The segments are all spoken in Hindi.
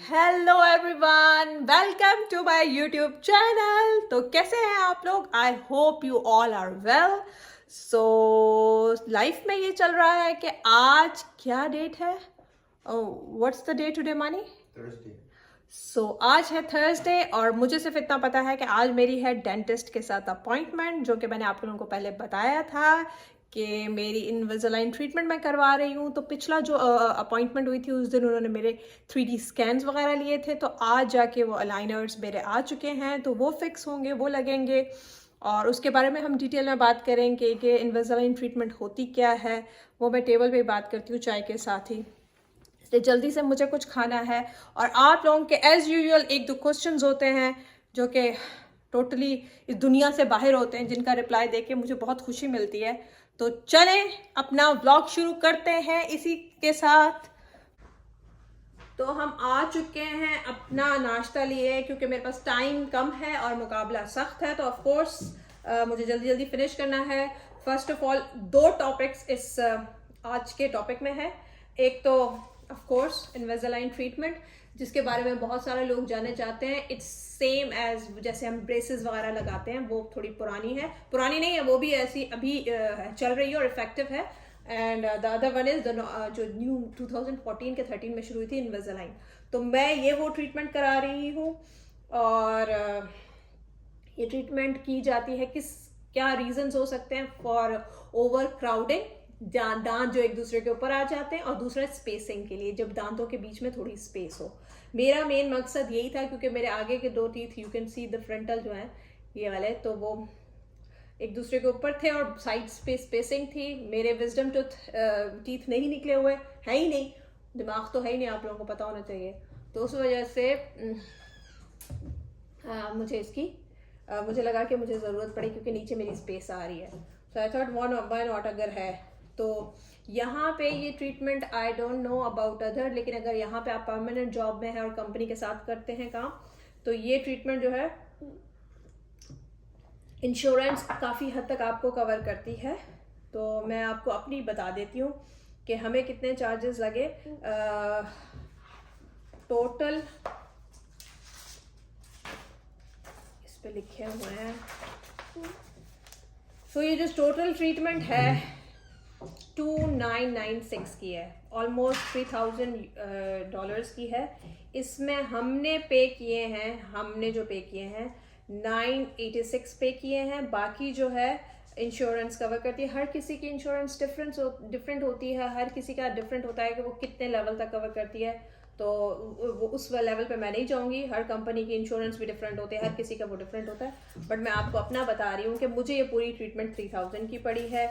Hello everyone, welcome to my YouTube channel. तो कैसे हैं आप लोग? I hope you all are well. So life में ये चल रहा है कि आज क्या डेट है? व्हाट्स द डे टुडे मानी? थर्सडे। सो आज है थर्सडे और मुझे सिर्फ इतना पता है कि आज मेरी है डेंटिस्ट के साथ अपॉइंटमेंट, जो कि मैंने आप लोगों को पहले बताया था कि मेरी इनविजिलाइन ट्रीटमेंट मैं करवा रही हूँ। तो पिछला जो अपॉइंटमेंट हुई थी उस दिन उन्होंने मेरे 3D स्कैन्स वगैरह लिए थे, तो आज जाके वो अलाइनर्स मेरे आ चुके हैं, तो वो फिक्स होंगे, वो लगेंगे और उसके बारे में हम डिटेल में बात करेंगे कि इनविजिलाइन ट्रीटमेंट होती क्या है। वो मैं टेबल पे बात करती हूँ चाय के साथ ही। इसलिए जल्दी से मुझे कुछ खाना है और आप लोगों के एज़ यूजुअल एक दो क्वेश्चंस होते हैं जो कि टोटली इस दुनिया से बाहर होते हैं, जिनका रिप्लाई देके मुझे बहुत खुशी मिलती है। तो चलें अपना व्लॉग शुरू करते हैं इसी के साथ। तो हम आ चुके हैं अपना नाश्ता लिए, क्योंकि मेरे पास टाइम कम है और मुकाबला सख्त है, तो ऑफ कोर्स मुझे जल्दी जल्दी फिनिश करना है। फर्स्ट ऑफ ऑल दो टॉपिक्स इस आज के टॉपिक में है। एक तो ऑफ कोर्स इनविजिलाइन ट्रीटमेंट, जिसके बारे में बहुत सारे लोग जानना चाहते हैं। इट्स सेम एज जैसे हम ब्रेसेस वगैरह लगाते हैं, वो थोड़ी पुरानी है, पुरानी नहीं है, वो भी ऐसी अभी चल रही है और इफेक्टिव है। And the other one is जो न्यू 2014 के 13 में शुरू हुई थी इनविजिलाइन। तो मैं ये वो ट्रीटमेंट करा रही हूँ और ये ट्रीटमेंट की जाती है क्या रीजंस हो सकते हैं फॉर ओवर क्राउडिंग, दांत जो एक दूसरे के ऊपर आ जाते हैं, और दूसरा स्पेसिंग के लिए, जब दांतों के बीच में थोड़ी स्पेस हो। मेरा मेन मकसद यही था, क्योंकि मेरे आगे के दो teeth, you can see the frontal जो है ये वाले, तो वो एक दूसरे के ऊपर थे और साइड स्पेसिंग थी। मेरे विजडम टीथ नहीं निकले हुए, है ही नहीं, दिमाग तो है ही नहीं, आप लोगों को पता होना चाहिए। तो उस वजह से मुझे लगा कि मुझे ज़रूरत पड़ी, क्योंकि नीचे मेरी स्पेस आ रही है। सो आई थॉट व्हाई नॉट, अगर है तो यहाँ पे ये treatment, I don't know about other, लेकिन अगर यहाँ पे आप परमानेंट जॉब में हैं और कंपनी के साथ करते हैं काम, तो ये ट्रीटमेंट जो है इंश्योरेंस काफ़ी हद तक आपको कवर करती है। तो मैं आपको अपनी बता देती हूँ कि हमें कितने चार्जेस लगे। टोटल इस पे लिखे हुए हैं। सो ये जो टोटल ट्रीटमेंट है 2996 की है, ऑलमोस्ट $3000 की है। इसमें हमने जो पे किए हैं 986 पे किए हैं। बाकी जो है इंश्योरेंस कवर करती है। हर किसी की इंश्योरेंस डिफरेंट होती है, हर किसी का डिफरेंट होता है कि वो कितने लेवल तक कवर करती है। तो वो उस लेवल पे मैं नहीं जाऊंगी। हर कंपनी की इंश्योरेंस भी डिफरेंट होते हैं, हर किसी का वो डिफरेंट होता है। बट मैं आपको अपना बता रही हूँ कि मुझे ये पूरी ट्रीटमेंट 3000 की पड़ी है।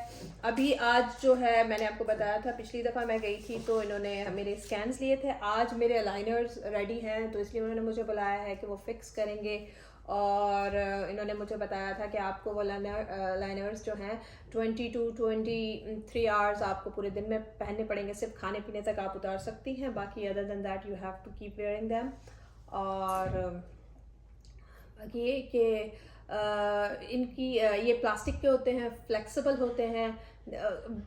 अभी आज जो है, मैंने आपको बताया था पिछली दफ़ा मैं गई थी तो इन्होंने मेरे स्कैन्स लिए थे। आज मेरे अलाइनर्स रेडी हैं, तो इसलिए उन्होंने मुझे बुलाया है कि वो फिक्स करेंगे। और इन्होंने मुझे बताया था कि आपको वो लाइनर्स जो हैं 20 to 23 आवर्स आपको पूरे दिन में पहनने पड़ेंगे। सिर्फ खाने पीने तक आप उतार सकती हैं, बाकी other than that you have to keep wearing them. और बाकी ये कि इनकी ये प्लास्टिक के होते हैं, फ्लेक्सिबल होते हैं,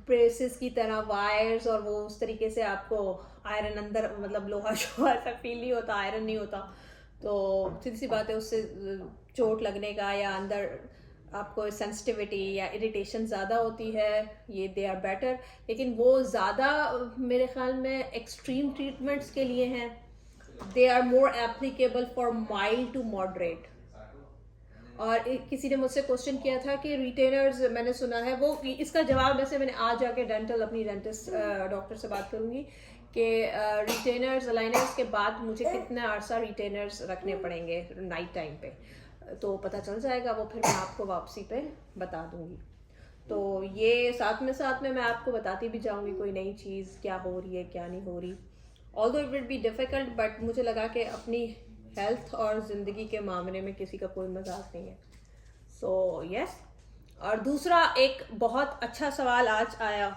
ब्रेसेस की तरह वायर्स, और वो उस तरीके से आपको आयरन अंदर, मतलब लोहा शोहा ऐसा फील नहीं होता, आयरन नहीं होता। तो सीधी सी बात है, उससे चोट लगने का या अंदर आपको सेंसिटिविटी या इरिटेशन ज़्यादा होती है। ये दे आर बेटर, लेकिन वो ज़्यादा मेरे ख्याल में एक्सट्रीम ट्रीटमेंट्स के लिए हैं। They are more applicable for mild to moderate. और किसी ने मुझसे क्वेश्चन किया था कि रिटेनर्स, मैंने सुना है, वो इसका जवाब वैसे मैंने आज जाके अपनी डेंटिस्ट डॉक्टर से बात करूँगी कि रिटेनर्स, अलाइनर्स के बाद मुझे कितना अरसा रिटेनर्स रखने पड़ेंगे नाइट टाइम पे, तो पता चल जाएगा। वो फिर मैं आपको वापसी पे बता दूंगी। तो ये साथ में मैं आपको बताती भी जाऊंगी कोई नई चीज़ क्या हो रही है क्या नहीं हो रही। Although it will be difficult, but मुझे लगा कि अपनी हेल्थ और ज़िंदगी के मामले में किसी का कोई मजाक नहीं है। So yes. और दूसरा एक बहुत अच्छा सवाल आज आया,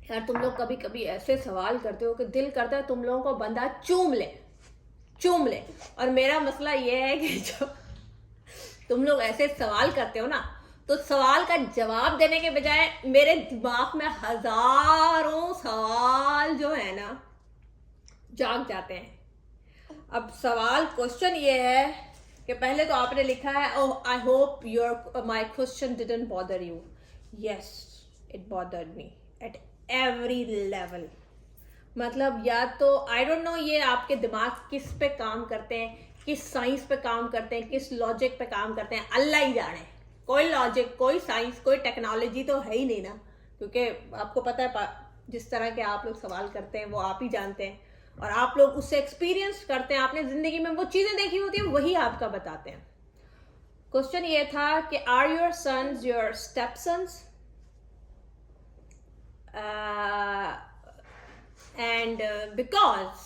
यार तुम लोग कभी कभी ऐसे सवाल करते हो कि दिल करता है तुम लोगों को बंदा चूम ले। और मेरा मसला ये है कि जो तुम लोग ऐसे सवाल करते हो ना, तो सवाल का जवाब देने के बजाय मेरे दिमाग में हजारों सवाल जो है ना जाग जाते हैं। अब सवाल क्वेश्चन ये है कि पहले तो आपने लिखा है oh I hope your my question didn't bother you. Yes, it bothered me at every level. मतलब या तो आई डोंट नो ये आपके दिमाग किस पे काम करते हैं, किस साइंस पे काम करते हैं, किस लॉजिक पे काम करते हैं, अल्लाह ही जाने। कोई लॉजिक, कोई साइंस, कोई टेक्नोलॉजी तो है ही नहीं ना, क्योंकि आपको पता है जिस तरह के आप लोग सवाल करते हैं वो आप ही जानते हैं, और आप लोग उससे एक्सपीरियंस करते हैं, आपने जिंदगी में वो चीजें देखी होती है वही आपका बताते हैं। क्वेश्चन ये था कि are your sons your step sons, and because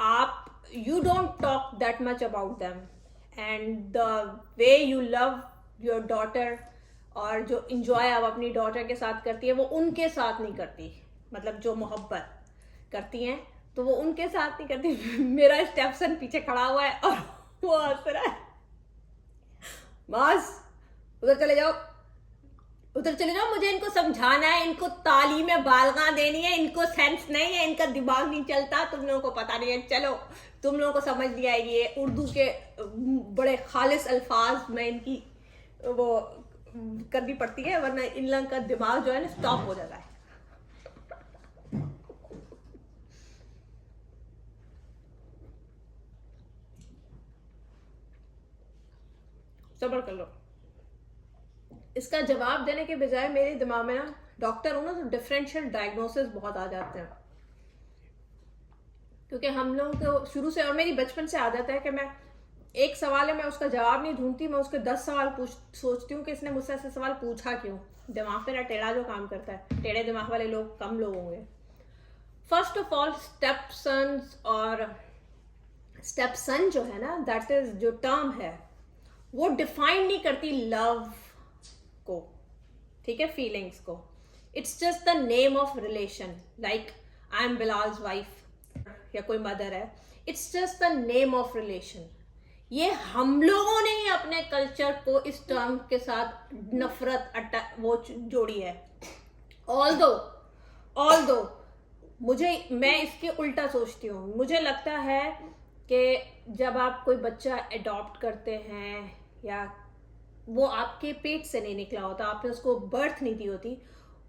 आप you don't talk that much about them, and the way you love your daughter और जो इंजॉय आप अपनी डॉटर के साथ करती है वो उनके साथ नहीं करती, मतलब जो मोहब्बत करती हैं तो वो उनके साथ नहीं करती। मेरा स्टेपसन पीछे खड़ा हुआ है और वो हंस रहा है। मास उधर चले जाओ, उधर चले जाओ, मुझे इनको समझाना है, इनको तालीमें बालगा देनी है, इनको सेंस नहीं है, इनका दिमाग नहीं चलता, तुम लोगों को पता नहीं है। चलो तुम लोगों को समझ नहीं आएगी, ये उर्दू के बड़े खालिस अल्फाज में इनकी वो करनी पड़ती है, वरना इन लोगों का दिमाग जो है ना स्टॉप हो जाता है। सब्र कर लो। इसका जवाब देने के बजाय मेरे दिमाग में ना, डॉक्टर हूं ना, तो डिफरेंशियल डायग्नोसिस बहुत आ जाते हैं, क्योंकि हम लोगों को शुरू से, और मेरी बचपन से आदत है कि मैं एक सवाल है मैं उसका जवाब नहीं ढूंढती, मैं उसके 10 सवाल सोचती हूँ कि इसने मुझसे ऐसे सवाल पूछा क्यों। दिमाग मेरा टेढ़ा जो काम करता है, टेढ़े दिमाग वाले लोग कम लोग होंगे। First of all step sons और स्टेप सन जो है ना, दैट इज जो टर्म है वो डिफाइन नहीं करती लव को, ठीक है, फीलिंग्स को। It's just the name of relation, like I am Bilal's wife या कोई मदर है, it's just the name of relation. ये हम लोगों ने ही अपने कल्चर को इस टर्म के साथ नफरत वो जोड़ी है। ऑल्दो मैं इसके उल्टा सोचती हूँ। मुझे लगता है कि जब आप कोई बच्चा अडॉप्ट करते हैं या वो आपके पेट से नहीं निकला होता, आपने उसको बर्थ नहीं दी होती,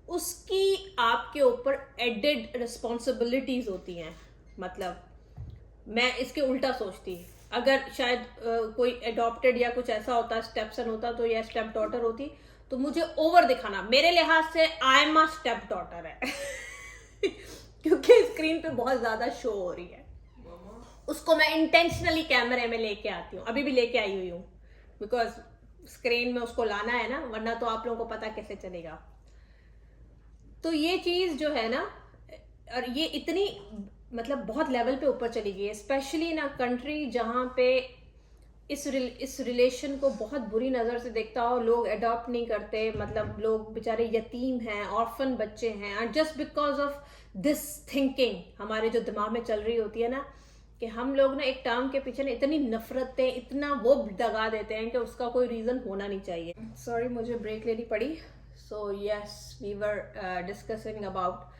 उसकी आपके ऊपर एडेड रिस्पॉन्सिबिलिटीज होती हैं। मतलब मैं इसके उल्टा सोचती, अगर शायद कोई अडॉप्टेड या कुछ ऐसा होता, स्टेपसन होता तो या स्टेप डॉटर होती, तो मुझे ओवर दिखाना, मेरे लिहाज से I am a step daughter है क्योंकि स्क्रीन पे बहुत ज्यादा शो हो रही है, उसको मैं इंटेंशनली कैमरे में लेके आती हूँ, अभी भी लेके आई हुई हूँ, बिकॉज स्क्रीन में उसको लाना है ना, वरना तो आप लोगों को पता कैसे चलेगा। तो ये चीज जो है ना, और ये इतनी मतलब बहुत लेवल पे ऊपर चली गई है, स्पेशली ना कंट्री जहाँ पे इस रिलेशन को बहुत बुरी नज़र से देखता हो, लोग अडॉप्ट नहीं करते, मतलब लोग बेचारे यतीम हैं, ऑर्फन बच्चे हैं, and just because of this thinking हमारे जो दिमाग में चल रही होती है ना, कि हम लोग ना एक टर्म के पीछे ना इतनी नफरतें, इतना वो दगा देते हैं कि उसका कोई रीज़न होना नहीं चाहिए। सॉरी, मुझे ब्रेक लेनी पड़ी। So yes, we were discussing about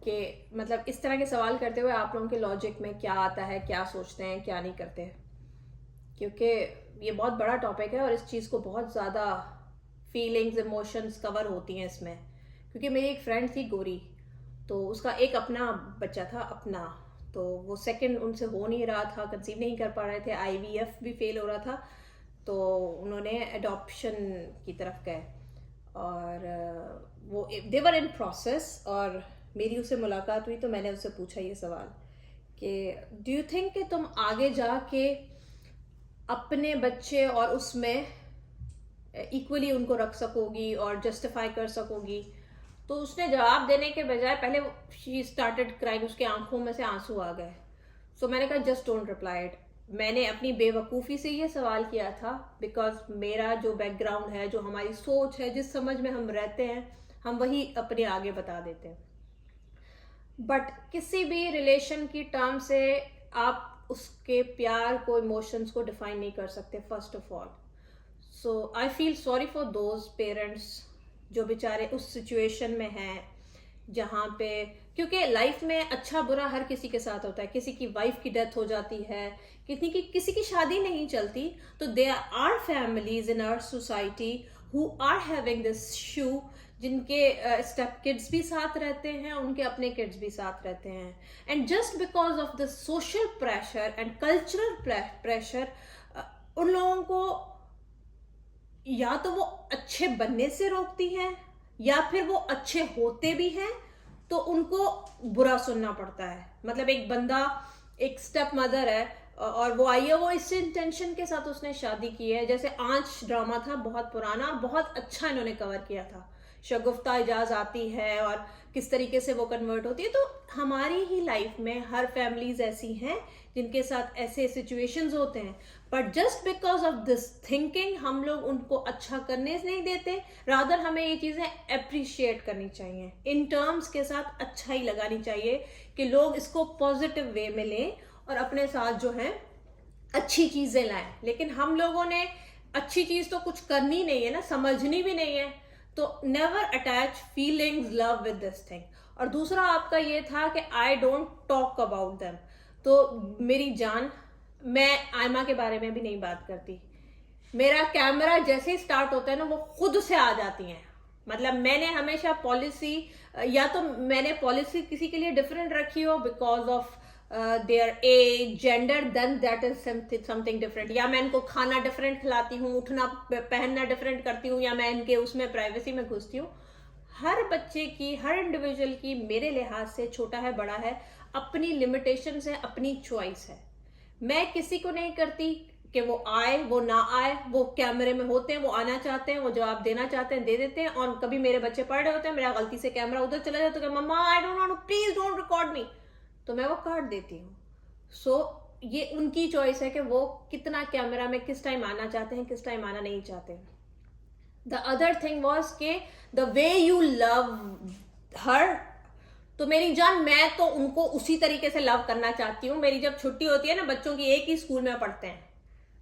कि मतलब इस तरह के सवाल करते हुए आप लोगों के लॉजिक में क्या आता है, क्या सोचते हैं, क्या नहीं करते हैं, क्योंकि ये बहुत बड़ा टॉपिक है और इस चीज़ को बहुत ज़्यादा फीलिंग्स, इमोशंस कवर होती हैं इसमें। क्योंकि मेरी एक फ्रेंड थी गोरी, तो उसका एक अपना बच्चा था अपना, तो वो सेकंड उनसे हो नहीं रहा था, कंसीव नहीं कर पा रहे थे, आईवीएफ भी फेल हो रहा था, तो उन्होंने अडॉप्शन की तरफ गए और वो देवर इन प्रोसेस। और मेरी उससे मुलाकात हुई तो मैंने उससे पूछा ये सवाल कि डू यू थिंक कि तुम आगे जाके अपने बच्चे और उसमें इक्वली उनको रख सकोगी और जस्टिफाई कर सकोगी? तो उसने जवाब देने के बजाय पहले शी स्टार्टेड क्राइंग, उसके आंखों में से आंसू आ गए। सो मैंने कहा जस्ट डोंट रिप्लाई इट। मैंने अपनी बेवकूफ़ी से ये सवाल किया था, बिकॉज मेरा जो बैकग्राउंड है, जो हमारी सोच है, जिस समझ में हम रहते हैं, हम वही अपने आगे बता देते हैं। बट किसी भी रिलेशन की टर्म से आप उसके प्यार को, इमोशंस को डिफाइन नहीं कर सकते, first of all. So I feel sorry for those parents जो बेचारे उस सिचुएशन में हैं, जहाँ पे, क्योंकि लाइफ में अच्छा बुरा हर किसी के साथ होता है, किसी की वाइफ की डेथ हो जाती है, किसी की शादी नहीं चलती, तो there are families in our society who are having this issue, जिनके स्टेप किड्स भी साथ रहते हैं, उनके अपने किड्स भी साथ रहते हैं, and just because of the social pressure and cultural pressure उन लोगों को या तो वो अच्छे बनने से रोकती हैं, या फिर वो अच्छे होते भी हैं तो उनको बुरा सुनना पड़ता है। मतलब एक बंदा, एक स्टेप मदर है और वो आई है, वो इस इंटेंशन के साथ उसने शादी की है, जैसे आंच ड्रामा था, बहुत पुराना और बहुत अच्छा इन्होंने कवर किया था, शगुफ्ता इजाज आती है और किस तरीके से वो कन्वर्ट होती है। तो हमारी ही लाइफ में हर फैमिलीज ऐसी हैं जिनके साथ ऐसे सिचुएशंस होते हैं, but just because of this thinking हम लोग उनको अच्छा करने नहीं देते, रादर हमें ये चीजें अप्रिशिएट करनी चाहिए, इन टर्म्स के साथ अच्छा ही लगानी चाहिए कि लोग इसको पॉजिटिव वे में लें और अपने साथ जो है अच्छी चीजें लाएं। लेकिन हम लोगों ने अच्छी चीज तो कुछ करनी नहीं है ना, समझनी भी नहीं है, तो never attach feelings love with this thing. और दूसरा आपका ये था कि I don't talk about them, तो मेरी जान, मैं आयमा के बारे में भी नहीं बात करती। मेरा कैमरा जैसे ही स्टार्ट होता है ना, वो खुद से आ जाती हैं। मतलब मैंने हमेशा पॉलिसी, या तो मैंने पॉलिसी किसी के लिए डिफरेंट रखी हो because of their age, gender, then that is something different, या मैं इनको खाना डिफरेंट खिलाती हूँ, उठना पहनना डिफरेंट करती हूँ, या मैं इनके उसमें प्राइवेसी में घुसती हूँ। हर बच्चे की, हर इंडिविजुअल की मेरे लिहाज से, छोटा है बड़ा है, अपनी लिमिटेशंस है, अपनी चॉइस है। मैं किसी को नहीं करती कि वो आए वो ना आए, वो कैमरे में होते हैं, वो आना चाहते हैं, वो जवाब देना चाहते हैं, दे देते हैं। और कभी मेरे बच्चे पढ़ रहे होते हैं, मेरा गलती से कैमरा उधर चला जाता है तो mama I don't want, please don't record me, तो मैं वो काट देती हूँ। सो ये उनकी चॉइस है कि वो कितना कैमरा में किस टाइम आना चाहते हैं, किस टाइम आना नहीं चाहते। द अदर थिंग वॉज के द वे यू लव हर, तो मेरी जान, मैं तो उनको उसी तरीके से लव करना चाहती हूँ। मेरी जब छुट्टी होती है ना, बच्चों की एक ही स्कूल में पढ़ते हैं,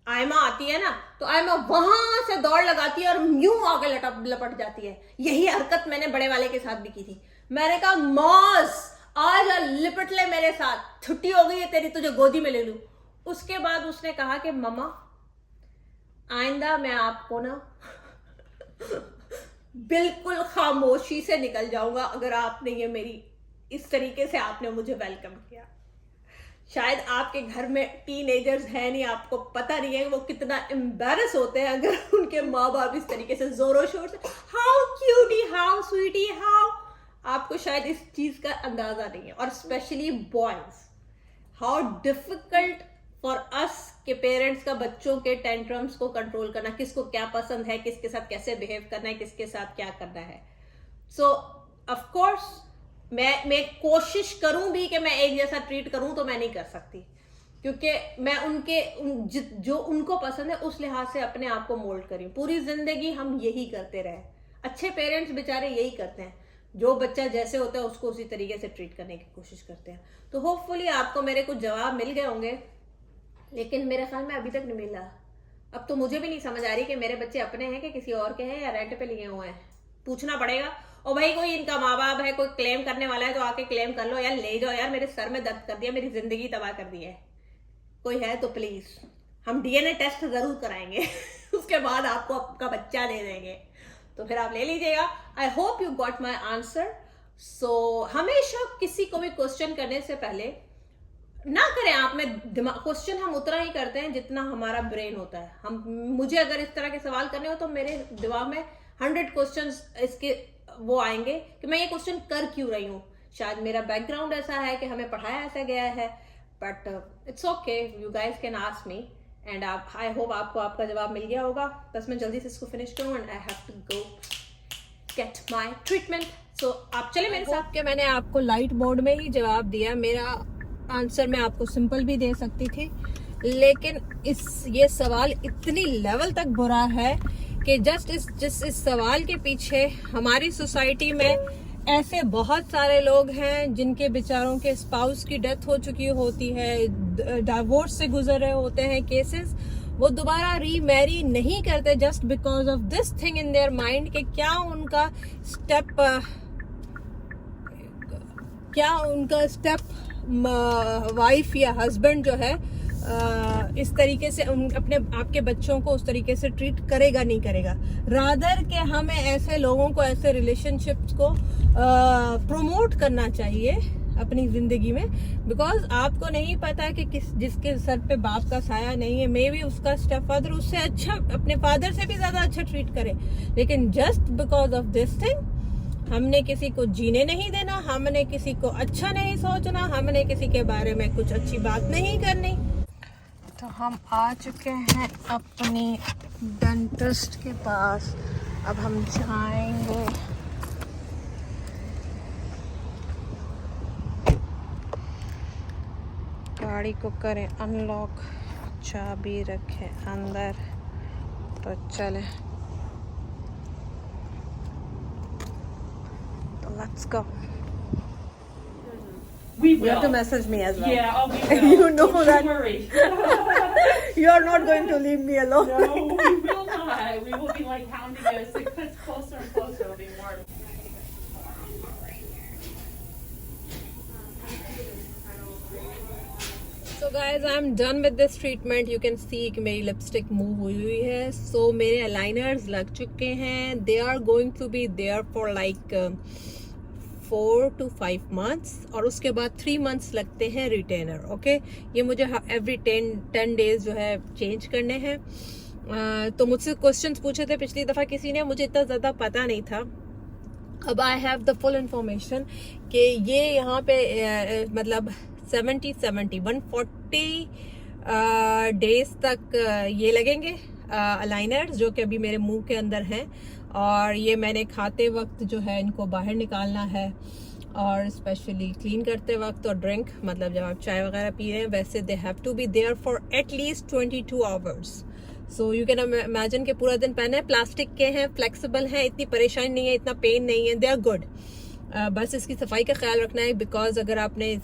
आयमा आती है ना, तो आयमा वहां से दौड़ लगाती है और यूं आगे लपट जाती है। यही हरकत मैंने बड़े वाले के साथ भी की थी। मैंने कहा मौज आज लिपट ले मेरे साथ, छुट्टी हो गई है तेरी, तुझे गोदी में ले लूं। उसके बाद उसने कहा कि मम्मा आइंदा मैं आपको ना बिल्कुल खामोशी से निकल जाऊंगा अगर आपने ये मेरी इस तरीके से आपने मुझे वेलकम किया। शायद आपके घर में टीनेजर्स हैं नहीं, आपको पता नहीं है वो कितना एम्बैरस होते हैं अगर उनके माँ बाप इस तरीके से जोरों शोर से how cutie, how sweetie, how, आपको शायद इस चीज का अंदाजा नहीं है। और specially boys, how difficult for us के पेरेंट्स का बच्चों के टेंट्रम्स को कंट्रोल करना, किसको क्या पसंद है, किसके साथ कैसे बिहेव करना है, किसके साथ क्या करना है। सो ऑफ कोर्स मैं कोशिश करूं भी कि मैं एक जैसा ट्रीट करूं, तो मैं नहीं कर सकती, क्योंकि मैं जो उनको पसंद है उस लिहाज से अपने आप को मोल्ड करी। पूरी जिंदगी हम यही करते रहे। अच्छे पेरेंट्स बेचारे यही करते हैं, जो बच्चा जैसे होता है उसको उसी तरीके से ट्रीट करने की कोशिश करते हैं। तो होपफुली आपको मेरे कुछ जवाब मिल गए होंगे, लेकिन मेरे ख्याल में अभी तक नहीं मिला। अब तो मुझे भी नहीं समझ आ रही कि मेरे बच्चे अपने हैं कि किसी और के हैं या रेंट पे लिए हुए हैं। पूछना पड़ेगा। और भाई कोई इनका माँ बाप है, कोई क्लेम करने वाला है तो आके क्लेम कर लो यार, ले जाओ यार, मेरे सर में दर्द कर दिया, मेरी जिंदगी तबाह कर दी है। कोई है तो प्लीज, हम डीएनए टेस्ट जरूर कराएंगे उसके बाद आपको आपका बच्चा दे देंगे, तो फिर आप ले लीजिएगा। I hope you got my answer. So हमेशा किसी को भी क्वेश्चन करने से पहले ना करें आप में दिमाग, क्वेश्चन हम उतना ही करते हैं जितना हमारा ब्रेन होता है। मुझे अगर इस तरह के सवाल करने हो तो मेरे दिमाग में 100 क्वेश्चंस इसके वो आएंगे कि मैं ये क्वेश्चन कर क्यों रही हूँ। शायद मेरा बैकग्राउंड ऐसा है कि हमें पढ़ाया ऐसा गया है, but it's okay, you guys can ask me and I hope आपको आपका जवाब मिल गया होगा। बस मैं जल्दी से इसको फिनिश करूँ and I have to go get my treatment. So आप चले मेरे साथ। के मैंने आपको लाइट मोड में ही जवाब दिया। मेरा आंसर मैं आपको सिंपल भी दे सकती थी, लेकिन ये सवाल इतनी लेवल तक बुरा है कि जस्ट इस सवाल के पीछे हमारी सोसाइटी में ऐसे बहुत सारे लोग हैं जिनके बेचारों के स्पाउस की डेथ हो चुकी होती है, डिवोर्स से गुजर रहे होते हैं केसेस, वो दोबारा रीमैरी नहीं करते just because of this thing in their mind कि क्या उनका स्टेप क्या उनका स्टेप वाइफ या हस्बैंड जो है इस तरीके से अपने आपके बच्चों को उस तरीके से ट्रीट करेगा नहीं करेगा। रादर के हमें ऐसे लोगों को, ऐसे रिलेशनशिप्स को प्रमोट करना चाहिए अपनी जिंदगी में, बिकॉज आपको नहीं पता कि जिसके सर पे बाप का साया नहीं है, मे बी उसका स्टेप फादर उससे अच्छा, अपने फादर से भी ज्यादा अच्छा ट्रीट करे, लेकिन just because of this thing हमने किसी को जीने नहीं देना, हमने किसी को अच्छा नहीं सोचना, हमने किसी के बारे में कुछ अच्छी बात नहीं करनी। तो हम आ चुके हैं अपनी डेंटिस्ट के पास, अब हम जाएंगे। गाड़ी को करें अनलॉक, चाबी रखें अंदर, तो चले, तो let's go. We will. You have to message me as well. Yeah, oh, we will. You know Don't that. worry. You are not going to leave me alone. No, we will not. We will be like hounding you as it gets closer and closer. It'll be more. So guys, I'm done with this treatment. You can see कि मेरी लिपस्टिक मूव हुई है। So मेरे अलाइनर्स लग चुके हैं। They are going to be there for like 4 to 5 months, और उसके बाद 3 months लगते हैं रिटेनर। ओके, ये मुझे एवरी 10 डेज जो है चेंज करने हैं। तो मुझसे क्वेश्चंस पूछे थे पिछली दफ़ा किसी ने, मुझे इतना ज़्यादा पता नहीं था। अब I have the full information कि ये यहाँ पे मतलब 140 डेज तक ये लगेंगे अलाइनर्स, जो कि अभी मेरे मुंह के अंदर हैं, और ये मैंने खाते वक्त जो है इनको बाहर निकालना है, और स्पेशली क्लीन करते वक्त, और ड्रिंक मतलब जब आप चाय वगैरह पी रहे हैं, वैसे they have to be there for at least 22 hours. So you can imagine के पूरा दिन पहने, प्लास्टिक के हैं, फ्लेक्सिबल हैं, इतनी परेशानी नहीं है, इतना पेन नहीं है, दे आर गुड। बस इसकी सफाई का ख्याल रखना है, बिकॉज अगर आपने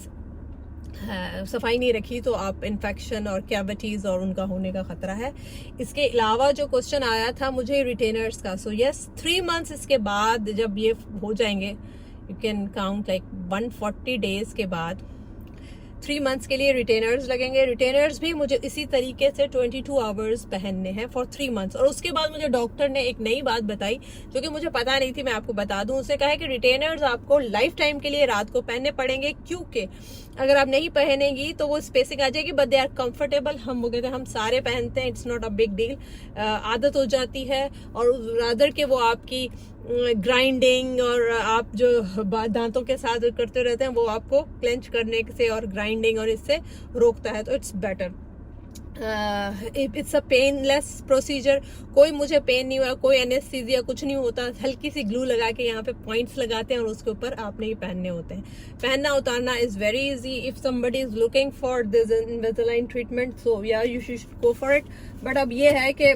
सफाई नहीं रखी तो आप इन्फेक्शन और कैविटीज़ और उनका होने का ख़तरा है। इसके अलावा जो क्वेश्चन आया था मुझे रिटेनर्स का, सो यस 3 मंथ्स इसके बाद जब ये हो जाएंगे, you can count like 140 days के बाद 3 मंथ्स के लिए रिटेनर्स लगेंगे। रिटेनर्स भी मुझे इसी तरीके से 22 आवर्स पहनने हैं फॉर 3 मंथ्स। और उसके बाद मुझे डॉक्टर ने एक नई बात बताई जो कि मुझे पता नहीं थी, मैं आपको बता दूं। उसने कहा है कि रिटेनर्स आपको लाइफ टाइम के लिए रात को पहनने पड़ेंगे, क्योंकि अगर आप नहीं पहनेंगी तो वो स्पेसिंग आ जाएगी, बट दे आर कंफर्टेबल। हम वो कहते हैं, हम सारे पहनते हैं, it's not a big deal, आदत हो जाती है। और रादर के वो आपकी ग्राइंडिंग और आप जो दांतों के साथ करते रहते हैं वो आपको क्लेंच करने से और ग्राइंडिंग और इससे रोकता है, तो it's better. It's a painless procedure, कोई मुझे पेन नहीं हुआ, कोई एनेस्थीसिया कुछ नहीं होता। हल्की सी ग्लू लगा के यहाँ पे पॉइंट्स लगाते हैं और उसके ऊपर आपने ये पहनने होते हैं। पहनना उतारना is very easy. If somebody is looking for this Invisalign treatment, so yeah you should go for it. But अब ये है कि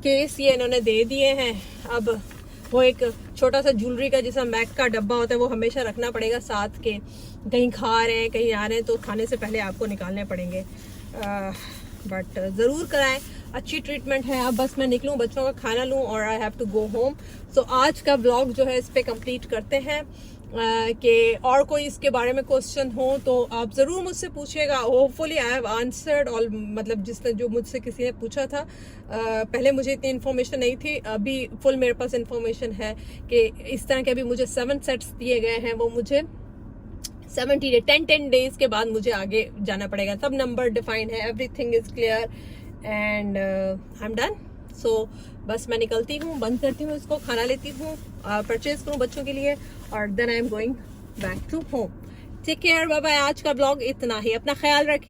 केस ये इन्होंने दे दिए हैं, अब वो एक छोटा सा ज्वेलरी का जिसका मैक का डब्बा होता है वो हमेशा रखना पड़ेगा साथ के। कहीं खा रहे हैं, कहीं आ रहे हैं, तो खाने से पहले आपको निकालने पड़ेंगे। बट ज़रूर कराएं, अच्छी ट्रीटमेंट है। अब बस मैं निकलूं, बच्चों का खाना लूं और I have to go home. So आज का व्लॉग जो है इस पे कंप्लीट करते हैं। कि और कोई इसके बारे में क्वेश्चन हो तो आप ज़रूर मुझसे पूछिएगा। Hopefully I have answered all, मतलब जिसने जो मुझसे किसी ने पूछा था। पहले मुझे इतनी इन्फॉर्मेशन नहीं थी, अभी फुल मेरे पास इन्फॉर्मेशन है कि इस तरह के अभी मुझे 7 सेट्स दिए गए हैं, वो मुझे 10 डेज के बाद मुझे आगे जाना पड़ेगा। सब नंबर डिफाइंड है, everything is clear and I am done. So बस मैं निकलती हूँ, बंद करती हूँ इसको, खाना लेती हूँ, परचेज करूँ बच्चों के लिए, और then I am going back to home. Take care, bye bye. आज का ब्लॉग इतना ही, अपना ख्याल रखिए।